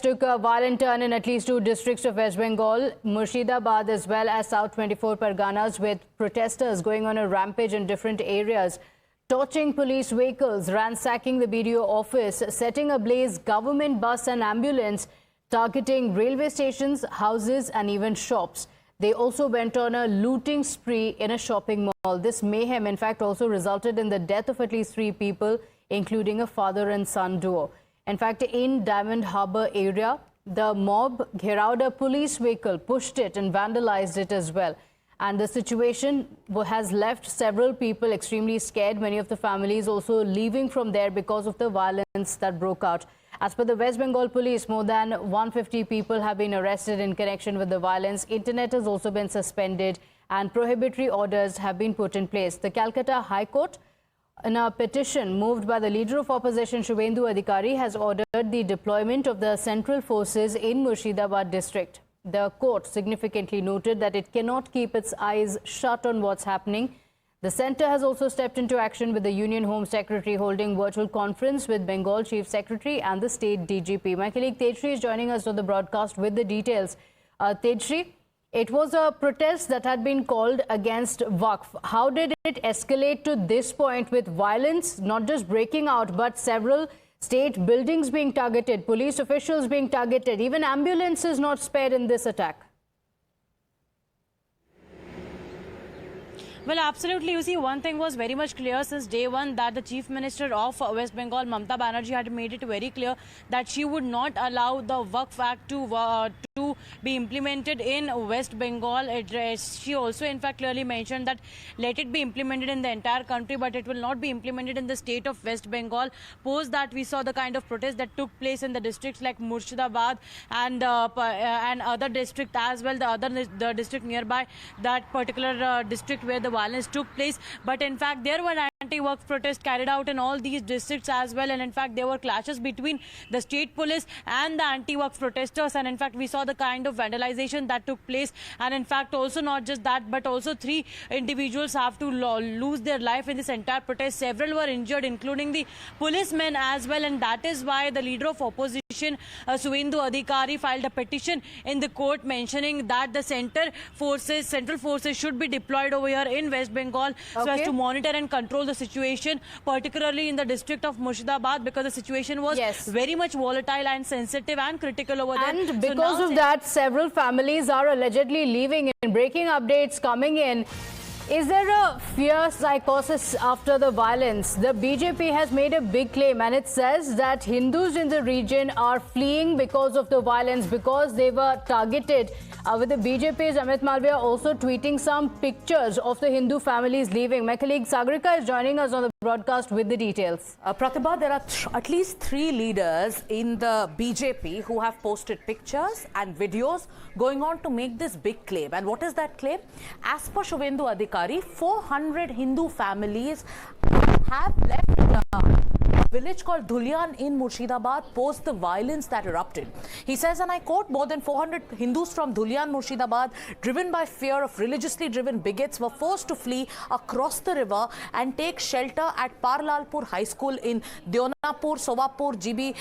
took a violent turn in at least two districts of West Bengal, Murshidabad as well as South 24 Parganas, with protesters going on a rampage in different areas, torching police vehicles, ransacking the BDO office, setting ablaze government bus and ambulance, targeting railway stations, houses and even shops. They also went on a looting spree in a shopping mall. This mayhem, in fact, also resulted in the death of at least 3 people, including a father and son duo. In fact, in Diamond Harbour area, the mob gherawed a police vehicle, pushed it and vandalized it as well. And the situation has left several people extremely scared. Many of the families also leaving from there because of the violence that broke out. As per the West Bengal Police, more than 150 people have been arrested in connection with the violence. Internet has also been suspended and prohibitory orders have been put in place. The Calcutta High Court, in a petition moved by the leader of opposition Shubhendu Adhikari, has ordered the deployment of the central forces in Murshidabad district. The court significantly noted that it cannot keep its eyes shut on what's happening. The centre has also stepped into action with the Union Home Secretary holding virtual conference with Bengal Chief Secretary and the State DGP. My colleague Tejshri is joining us on the broadcast with the details. Tejshri, it was a protest that had been called against Waqf. How did it escalate to this point with violence not just breaking out but several state buildings being targeted, police officials being targeted, even ambulances not spared in this attack? Well, absolutely. You see, one thing was very much clear since day one, that the Chief Minister of West Bengal, Mamata Banerjee, had made it very clear that she would not allow the Waqf Act to be implemented in West Bengal. She also, in fact, clearly mentioned that let it be implemented in the entire country, but it will not be implemented in the state of West Bengal. Post that, we saw the kind of protest that took place in the districts like Murshidabad and other district as well, the district nearby, that particular district where the violence took place. But in fact, there were anti-Waqf protests carried out in all these districts as well, and in fact there were clashes between the state police and the anti-Waqf protesters, and in fact we saw the kind of vandalization that took place. And in fact, also not just that, but also 3 individuals have to lose their life in this entire protest. Several were injured, including the policemen as well, and that is why the leader of opposition, Shubhendu Adhikari, filed a petition in the court mentioning that the central forces should be deployed over here in West Bengal so as to monitor and control the situation, particularly in the district of Murshidabad, because the situation was very much volatile and sensitive and critical over there. And because of that, several families are allegedly leaving. In breaking updates coming in, is there a fear psychosis after the violence? The BJP has made a big claim, and it says that Hindus in the region are fleeing because of the violence, because they were targeted. With the BJP's Amit Malviya also tweeting some pictures of the Hindu families leaving. My colleague Sagarika is joining us on the broadcast with the details. Pratibha, there are at least 3 leaders in the BJP who have posted pictures and videos going on to make this big claim. And what is that claim? As per Shubhendu Adhikari, 400 Hindu families have left a village called Dhulyan in Murshidabad post the violence that erupted. He says, and I quote, more than 400 Hindus from Dhulyan, Murshidabad, driven by fear of religiously driven bigots, were forced to flee across the river and take shelter at Parlalpur High School in Deonapur, Sowapur, GB,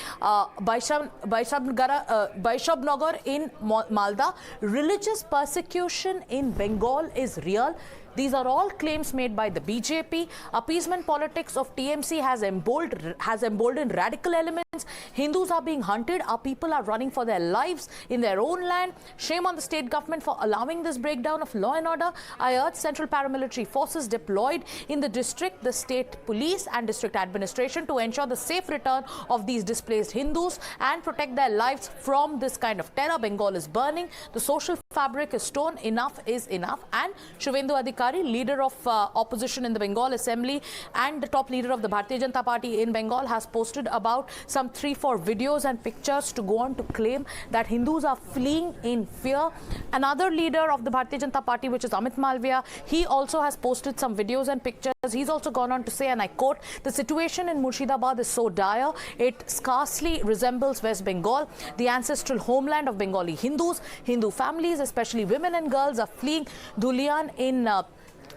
Vaishabnagar in Malda. Religious persecution in Bengal is real. These are all claims made by the BJP. Appeasement politics of TMC has emboldened radical elements. Hindus are being hunted. Our people are running for their lives in their own land. Shame on the state government for allowing this breakdown of law and order. I urge central paramilitary forces deployed in the district, the state police and district administration to ensure the safe return of these displaced Hindus and protect their lives from this kind of terror. Bengal is burning. The social fabric is torn. Enough is enough. And Shubhendu Adhikari, leader of opposition in the Bengal Assembly and the top leader of the Bharatiya Janata Party in Bengal, has posted about some 3-4 videos and pictures to go on to claim that Hindus are fleeing in fear. Another leader of the Bharatiya Janata Party, which is Amit Malviya, he also has posted some videos and pictures. He's also gone on to say, and I quote, the situation in Murshidabad is so dire, it scarcely resembles West Bengal, the ancestral homeland of Bengali Hindus. Hindu families, especially women and girls, are fleeing Dhulyan in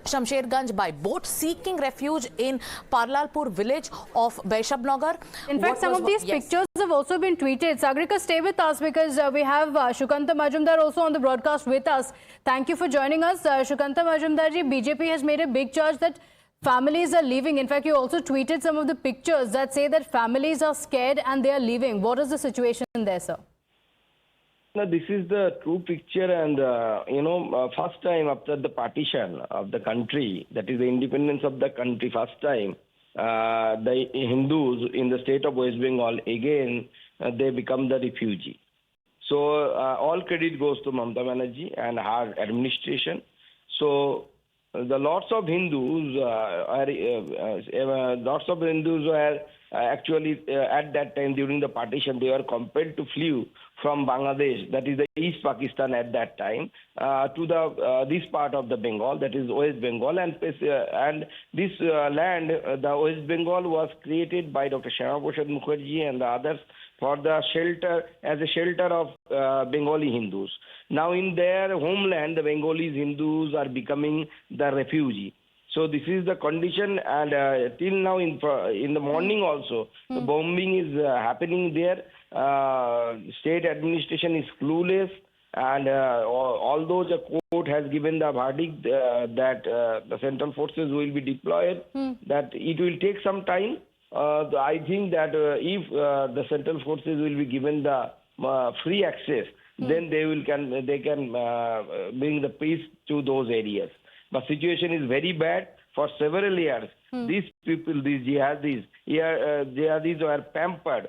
Shamsherganj by boat, seeking refuge in Parlalpur village of Vaishabnagar. In fact, some of these pictures have also been tweeted. Sagrika, stay with us because we have Shukanta Majumdar also on the broadcast with us. Thank you for joining us. Shukanta Majumdar ji, BJP has made a big charge that families are leaving. In fact, you also tweeted some of the pictures that say that families are scared and they are leaving. What is the situation there, sir? No, this is the true picture, and first time after the partition of the country, that is the independence of the country, first time the Hindus in the state of West Bengal again they become the refugee. So all credit goes to Mamata Banerjee and her administration. So the lots of Hindus were actually at that time during the partition they were compelled to flee from Bangladesh, that is the East Pakistan at that time, to the this part of the Bengal, that is West Bengal, and this land, the West Bengal, was created by Dr. Shyama Prasad Mukherjee and the others for the shelter, as a shelter of Bengali Hindus. Now in their homeland, the Bengali Hindus are becoming the refugee. So this is the condition, and till now in the morning also, the bombing is happening there. State administration is clueless, and although the court has given the verdict that the central forces will be deployed, that it will take some time. I think that if the central forces will be given the free access, then they can bring the peace to those areas. The situation is very bad for several years. These people, these jihadis, jihadis were pampered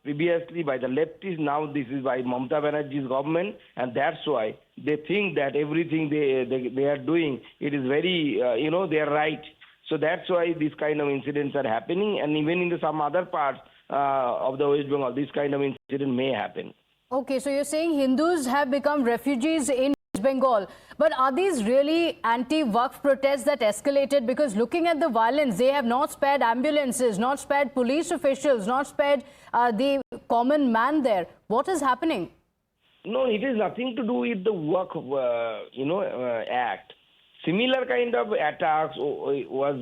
previously by the leftists. Now this is by Mamata Banerjee's government, and that's why they think that everything they are doing, it is very, they are right. So that's why these kind of incidents are happening, and even in some other parts of the West Bengal, this kind of incident may happen. Okay, so you're saying Hindus have become refugees in West Bengal. But are these really anti-Waqf protests that escalated? Because looking at the violence, they have not spared ambulances, not spared police officials, not spared the common man there. What is happening? No, it has nothing to do with the Waqf, act. Similar kind of attacks was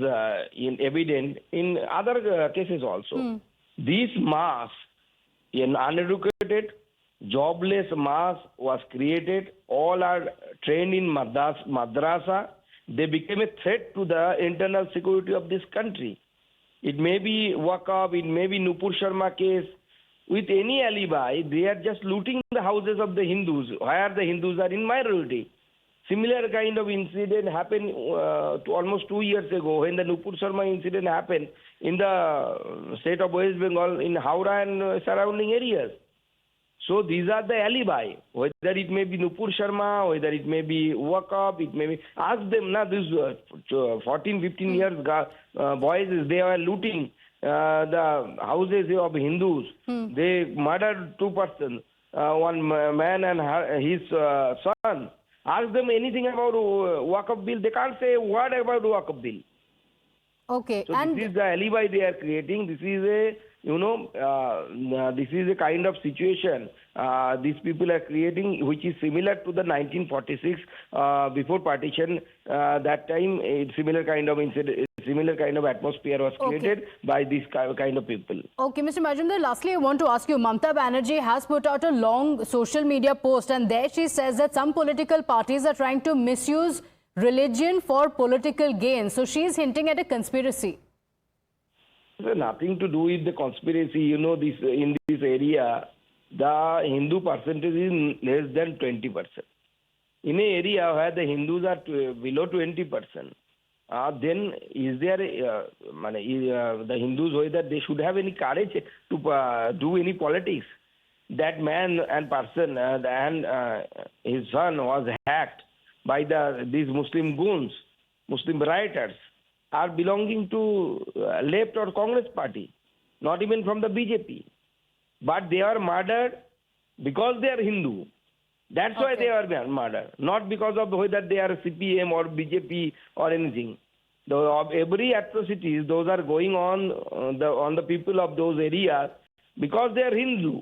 evident in other cases also. This mass, in uneducated, jobless mass was created. All are trained in madrasa. They became a threat to the internal security of this country. It may be Waqf, it may be Nupur Sharma case. With any alibi, they are just looting the houses of the Hindus, where the Hindus are in minority. Similar kind of incident happened almost 2 years ago when the Nupur Sharma incident happened in the state of West Bengal, in Howrah and surrounding areas. So these are the alibi. Whether it may be Nupur Sharma, whether it may be Waqf, it may be... Ask them now, these 14, 15 years boys, they are looting the houses of Hindus. They murdered 2 persons, one man and his son. Ask them anything about Waqf bill. They can't say a word about Waqf bill. Okay. So this is the alibi they are creating. This is a, this is a kind of situation these people are creating, which is similar to the 1946 before partition. That time, a similar kind of incident, similar kind of atmosphere was created by these kind of people. Okay, Mr. Majumdar, lastly, I want to ask you, Mamata Banerjee has put out a long social media post, and there she says that some political parties are trying to misuse religion for political gain. So she's hinting at a conspiracy. It has nothing to do with the conspiracy. This in this area, the Hindu percentage is less than 20%. In an area where the Hindus are below 20%, then is there the Hindus, whether they should have any courage to do any politics? That man and person and his son was hacked by these Muslim goons, Muslim rioters, are belonging to left or Congress party, not even from the BJP. But they are murdered because they are Hindu. That's why they are murdered, not because of whether they are CPM or BJP or anything. Every atrocities, those are going on the people of those areas because they are Hindu.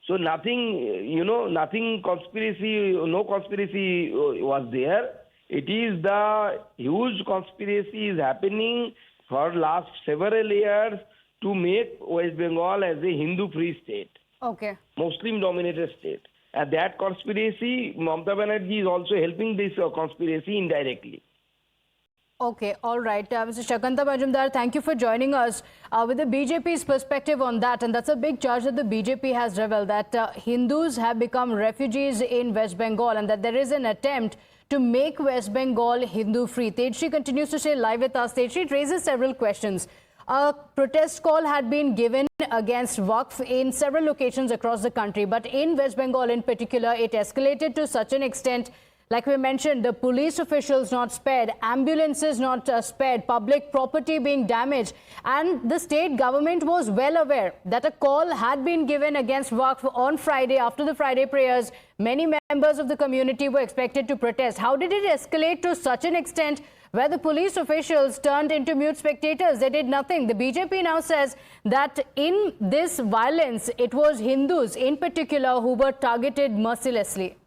So nothing, nothing conspiracy, no conspiracy was there. It is the huge conspiracy is happening for last several years to make West Bengal as a Hindu-free state, Okay. Muslim-dominated state. And that conspiracy, Mamata Banerjee is also helping this conspiracy indirectly. Okay, all right. Mr. Shakanta Majumdar, thank you for joining us with the BJP's perspective on that. And that's a big charge that the BJP has revealed, that Hindus have become refugees in West Bengal and that there is an attempt to make West Bengal Hindu-free. Tejshri continues to stay live with us. Tejshri, it raises several questions. A protest call had been given against Waqf in several locations across the country, but in West Bengal in particular, it escalated to such an extent. Like we mentioned, the police officials not spared, ambulances not spared, public property being damaged. And the state government was well aware that a call had been given against Waqf on Friday after the Friday prayers. Many members of the community were expected to protest. How did it escalate to such an extent where the police officials turned into mute spectators? They did nothing. The BJP now says that in this violence, it was Hindus in particular who were targeted mercilessly.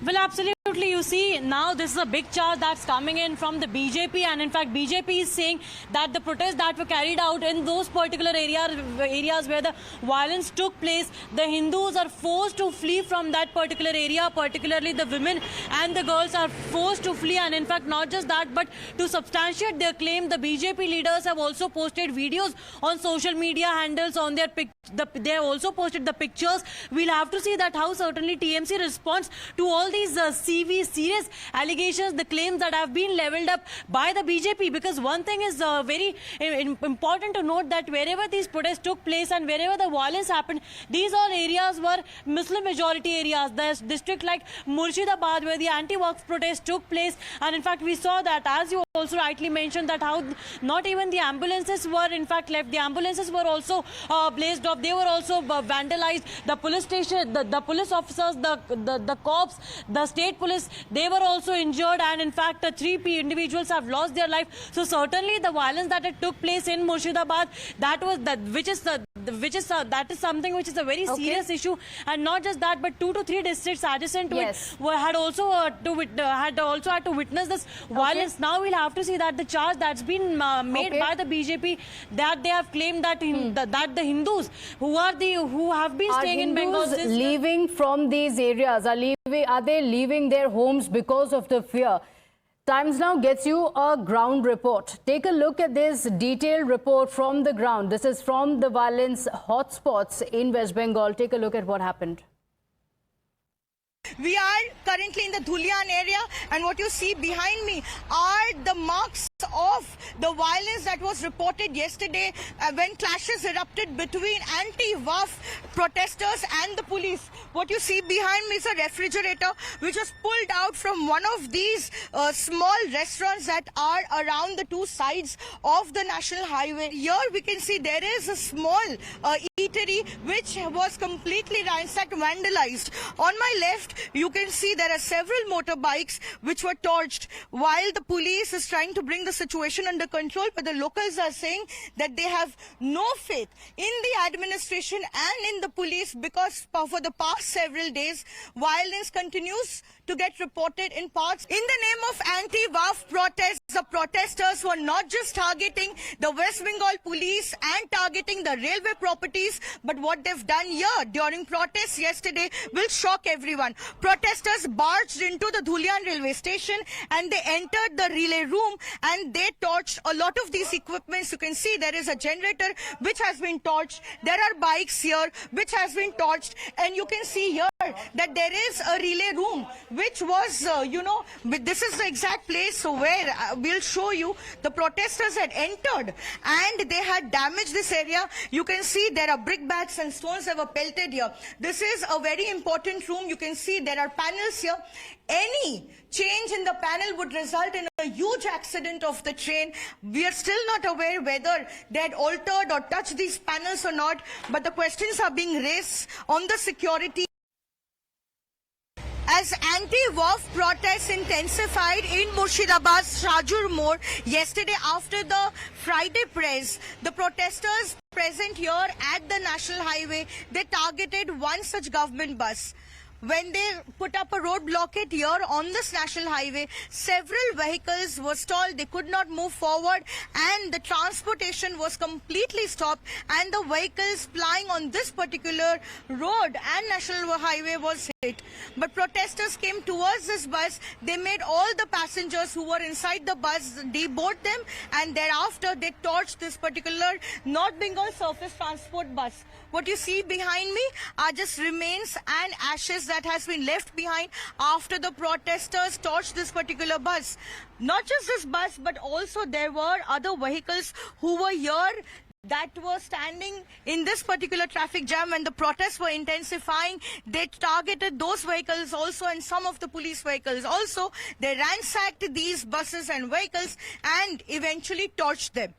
Well, absolutely. You see, now this is a big charge that's coming in from the BJP, and in fact, BJP is saying that the protests that were carried out in those particular areas where the violence took place, the Hindus are forced to flee from that particular area, particularly the women and the girls are forced to flee. And in fact, not just that, but to substantiate their claim, the BJP leaders have also posted videos on social media handles on their they have also posted the pictures. We'll have to see that how certainly TMC responds to all these serious allegations, the claims that have been leveled up by the BJP. Because one thing is very important to note, that wherever these protests took place and wherever the violence happened, these all areas were Muslim majority areas. The district like Murshidabad, where the anti-Waqf protest took place, and in fact we saw that, as you also rightly mentioned, that how not even the ambulances were in fact left. The ambulances were also blazed off. They were also vandalized. The police station, the police officers, the cops, the state police, they were also injured, and in fact 3 individuals have lost their life. So certainly the violence that it took place in Murshidabad, that is something which is a very serious issue. And not just that, but 2 to 3 districts adjacent to it had also had to witness this violence. Now we'll have to see that the charge that's been made by the BJP, that they have claimed that that the Hindus who have been staying in Bengal since leaving from these areas, are they leaving their homes because of the fear? Times Now gets you a ground report. Take a look at this detailed report from the ground. This is from the violence hotspots in West Bengal. Take a look at what happened. We are currently in the Dhulian area, and what you see behind me are the marks of the violence that was reported yesterday when clashes erupted between anti-Waqf protesters and the police. What you see behind me is a refrigerator which was pulled out from one of these small restaurants that are around the 2 sides of the national highway. Here we can see there is a small eatery which was completely ransacked, vandalized. On my left, you can see there are several motorbikes which were torched, while the police is trying to bring the situation under control. But the locals are saying that they have no faith in the administration and in the police, because for the past several days, violence continues to get reported in parts. In the name of anti-Waqf protests, the protesters were not just targeting the West Bengal police and targeting the railway properties, but what they've done here during protests yesterday will shock everyone. Protesters barged into the Dhulian railway station and they entered the relay room and they torched a lot of these equipments. You can see there is a generator which has been torched. There are bikes here which has been torched, and you can see here that there is a relay room which was, this is the exact place where we'll show you the protesters had entered and they had damaged this area. You can see there are brickbats and stones that were pelted here. This is a very important room. You can see there are panels here. Any change in the panel would result in a huge accident of the train. We are still not aware whether they had altered or touched these panels or not, but the questions are being raised on the security. As anti-Waqf protests intensified in Murshidabad's Shajur More yesterday after the Friday prayers, the protesters present here at the National Highway, they targeted one such government bus. when they put up a road blockade here on this national highway, several vehicles were stalled. They could not move forward and the transportation was completely stopped, and the vehicles plying on this particular road and national highway was hit. But protesters came towards this bus. They made all the passengers who were inside the bus deboard them, and thereafter they torched this particular North Bengal Surface Transport bus. What you see behind me are just remains and ashes that has been left behind after the protesters torched this particular bus. Not just this bus, but also there were other vehicles who were here that were standing in this particular traffic jam. When the protests were intensifying, they targeted those vehicles also and some of the police vehicles. Also, they ransacked these buses and vehicles and eventually torched them.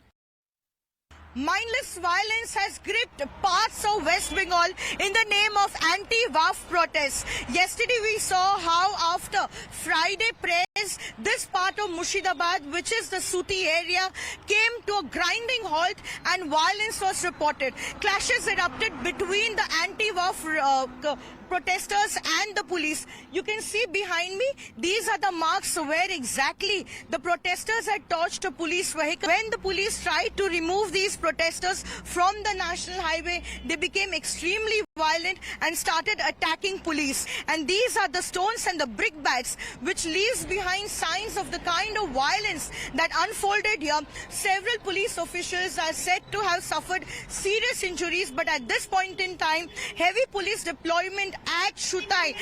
Mindless violence has gripped parts of West Bengal in the name of anti-WAF protests. Yesterday we saw how after Friday prayers, this part of Murshidabad, which is the Suti area, came to a grinding halt and violence was reported. Clashes erupted between the anti-WAF protesters and the police. You can see behind me, these are the marks where exactly the protesters had torched a police vehicle. When the police tried to remove these protesters from the national highway, they became extremely violent and started attacking police. And these are the stones and the brick bats which leaves behind signs of the kind of violence that unfolded here. Several police officials are said to have suffered serious injuries, but at this point in time, heavy police deployment at Shutai.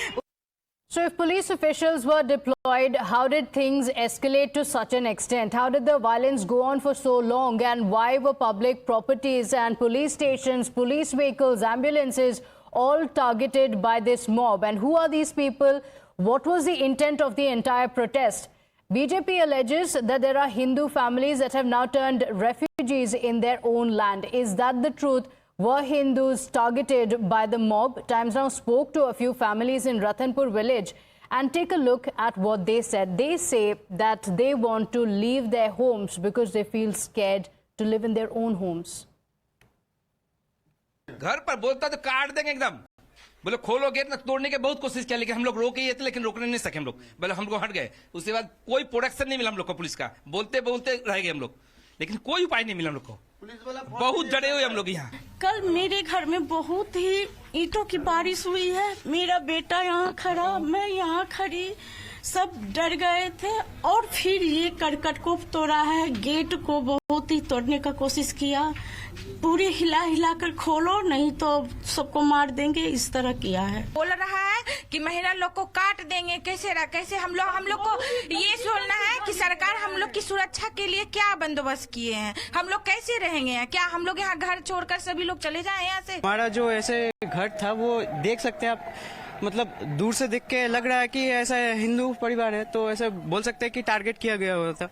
So if police officials were deployed, how did things escalate to such an extent? How did the violence go on for so long? And why were public properties and police stations, police vehicles, ambulances all targeted by this mob? And who are these people? What was the intent of the entire protest? BJP alleges that there are Hindu families that have now turned refugees in their own land. Is that the truth? Were Hindus targeted by the mob? Times Now spoke to a few families in Rathanpur village, and take a look at what they said. They say that they want to leave their homes because they feel scared to live in their own homes. घर पर बोलता तो काट देंगे एकदम। बोले खोलो gate ना, तोड़ने की बहुत कोशिश किया, लेकिन हम लोग रोके ये थे, लेकिन रोकने नहीं सके हम लोग। बोले हम लोग हट गए। उसके बाद कोई प्रोटेक्शन नहीं मिला हम लोग को पुलिस का। बोलते बोलते रह गए हम लोग, लेकिन कोई उपाय नहीं मिला हम लोग को। बहुत डरे हुए हम लोग यहाँ। कल मेरे घर में बहुत ही ईंटों की बारिश हुई है। मेरा बेटा यहाँ खड़ा, मैं यहाँ खड़ी, सब डर गए थे। और फिर ये करकट को तोड़ा है, गेट को बहुत ही तोड़ने का कोशिश किया। पूरी हिला हिला कर खोलो, नहीं तो सबको मार देंगे, इस तरह किया है। बोल रहा है कि महिला लोग को काट देंगे। कैसे हम लोग को ये सोचना है कि सरकार हम लोग की सुरक्षा के लिए क्या बंदोबस्त किए हैं, हम लोग कैसे रहेंगे। क्या हम लोग यहाँ घर छोड़कर सभी लोग चले जाए यहाँ से? हमारा जो ऐसे घर था वो देख सकते हैं आप, मतलब दूर से देख के लग रहा है कि ऐसा हिंदू परिवार है, तो ऐसे बोल सकते हैं कि टारगेट किया गया हुआ था।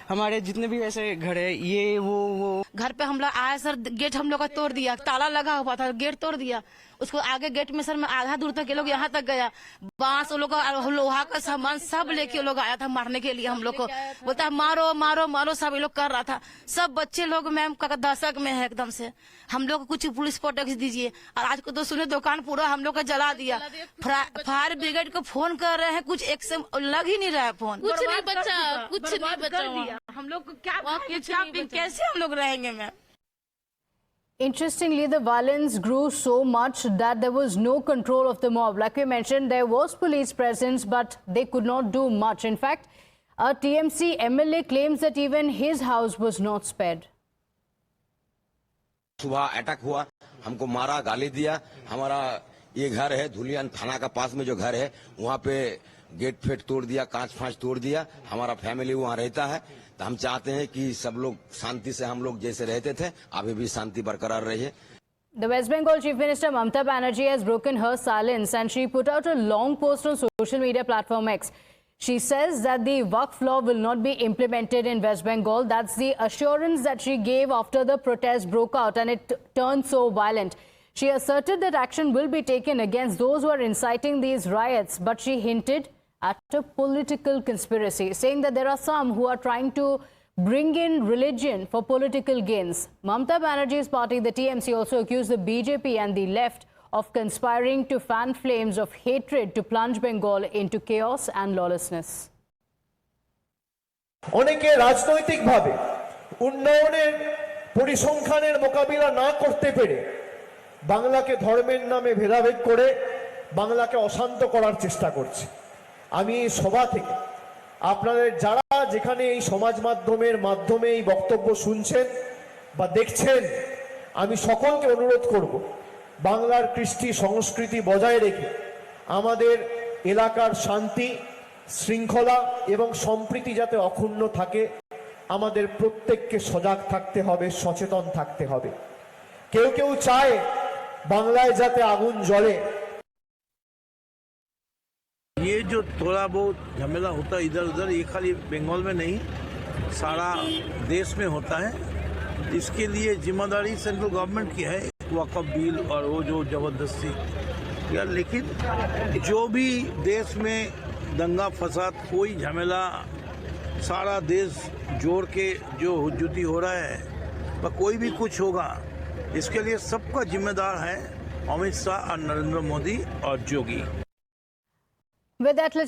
हमारे जितने भी ऐसे घर है, ये वो घर पे हम लोग आए सर, गेट हम लोग का तोड़ दिया, ताला लगा हुआ था, गेट तोड़ दिया। उसको आगे गेट में सर मैं आधा दूर तक ये लोग यहाँ तक गया, बांस वो लोग का लोहा का सामान सब लेके वो लोग आया था मारने के लिए हम लोग को। बोलता है मारो मारो मारो, सब ये लोग कर रहा था। सब बच्चे लोग मैम का दशक में है एकदम से। हम लोग को कुछ पुलिस प्रोटेक्शन दीजिए। और आज को तो सुने दुकान पूरा हम लोग का जला दिया। फायर ब्रिगेड को फोन कर रहे हैं, कुछ एक से लग ही नहीं रहा है फोन। कुछ नहीं बचा, कुछ नहीं बचा। हम लोग को क्या कैसे हम लोग रहेंगे ma'am? Interestingly, the violence grew so much that there was no control of the mob. Like we mentioned, there was police presence, but they could not do much. In fact, a TMC MLA claims that even his house was not spared. सुबह attack हुआ, हमको मारा, गाली दिया। हमारा ये घर है धुलियान थाना का पास में जो घर है, वहाँ पे गेट फेट तोड़ दिया, कांच फांच तोड़ दिया। हमारा फैमिली वहाँ रहता है, तो हम चाहते हैं कि सब लोग शांति से हम लोग जैसे रहते थे अभी भी शांति बरकरार रहे। The West Bengal Chief Minister Mamta Banerjee has broken her silence and she put out a long post on social media platform X. She says that the Waqf law will not be implemented in West Bengal. That's the assurance that she gave after the protest broke out and it turned so violent. She asserted that action will be taken against those who are inciting these riots, but she hinted at a political conspiracy, saying that there are some who are trying to bring in religion for political gains. Mamta Banerjee's party, the TMC, also accused the BJP and the left of conspiring to fan flames of hatred to plunge Bengal into chaos and lawlessness. অনেকে রাজনৈতিকভাবে উন্নয়নের পরিসংখ্যানের মোকাবিলা না করতে পেরে বাংলাকে ধর্মের নামে ভেদাভেদ করে বাংলাকে অশান্ত করার চেষ্টা করছে। আমি এই সভা থেকে আপনাদের যারা যেখানে এই সমাজ মাধ্যমের মাধ্যমে এই বক্তব্য শুনছেন বা দেখছেন, আমি সকলকে অনুরোধ করব বাংলার কৃষ্টি সংস্কৃতি বজায় রেখে আমাদের এলাকার শান্তি শৃঙ্খলা এবং সম্প্রীতি যাতে অক্ষুণ্ণ থাকে, আমাদের প্রত্যেককে সজাগ থাকতে হবে, সচেতন থাকতে হবে। কেউ কেউ চায় বাংলায় যাতে আগুন জ্বলে। ये जो थोड़ा बहुत झमेला होता है इधर उधर, ये खाली बंगाल में नहीं सारा देश में होता है। इसके लिए जिम्मेदारी सेंट्रल गवर्नमेंट की है, वक़्फ़ बिल और वो जो जबरदस्ती या, लेकिन जो भी देश में दंगा फसाद कोई झमेला सारा देश जोड़ के जो हुज्जती हो रहा है वह कोई भी कुछ होगा, इसके लिए सबका जिम्मेदार है अमित शाह और नरेंद्र मोदी और जोगी। With that, let's